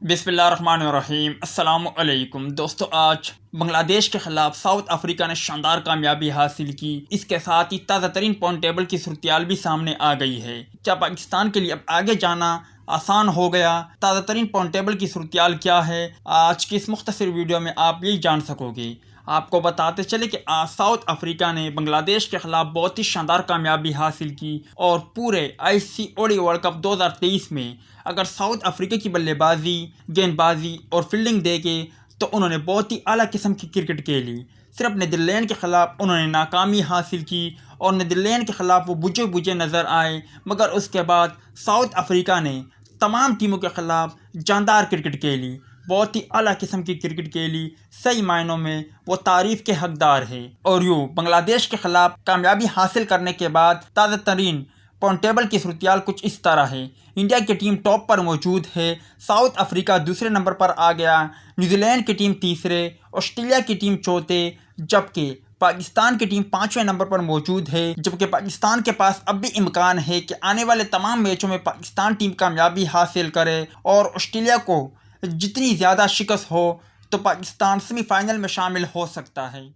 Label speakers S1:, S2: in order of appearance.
S1: बिस्मिल्लाहिर्रहमानिर्रहीम अस्सलामुअलैकुम दोस्तों, आज बांग्लादेश के खिलाफ साउथ अफ्रीका ने शानदार कामयाबी हासिल की। इसके साथ ही ताज़ा तरीन पॉइंट टेबल की सूरत भी सामने आ गई है। क्या पाकिस्तान के लिए अब आगे जाना आसान हो गया? ताज़ा तरीन पॉइंट टेबल की सूरत क्या है, आज की इस मुख्तसर वीडियो में आप यही जान सकोगे। आपको बताते चले कि आज साउथ अफ्रीका ने बांग्लादेश के खिलाफ बहुत ही शानदार कामयाबी हासिल की और पूरे ICOD वर्ल्ड कप 2023 में अगर साउथ अफ्रीका की बल्लेबाजी, गेंदबाजी और फील्डिंग देखे तो उन्होंने बहुत ही आला किस्म की क्रिकेट खेली। सिर्फ नीदरलैंड के ख़िलाफ़ उन्होंने नाकामी हासिल की और नीदरलैंड के ख़िलाफ़ वो बुझे बुझे नज़र आए, मगर उसके बाद साउथ अफ्रीका ने तमाम टीमों के ख़िलाफ़ जानदार क्रिकेट खेली, बहुत ही आला किस्म की क्रिकेट खेली। सही मायनों में वो तारीफ़ के हकदार है। और यूँ बांग्लादेश के ख़िलाफ़ कामयाबी हासिल करने के बाद ताज़ा तरीन पॉइंट टेबल की सूरत कुछ इस तरह है। इंडिया की टीम टॉप पर मौजूद है, साउथ अफ्रीका दूसरे नंबर पर आ गया, न्यूजीलैंड की टीम तीसरे, ऑस्ट्रेलिया की टीम चौथे, जबकि पाकिस्तान की टीम 5वें नंबर पर मौजूद है। जबकि पाकिस्तान के पास अब भी इम्कान है कि आने वाले तमाम मैचों में पाकिस्तान टीम कामयाबी हासिल करे और ऑस्ट्रेलिया को जितनी ज़्यादा शिकस्त हो तो पाकिस्तान सेमीफाइनल में शामिल हो सकता है।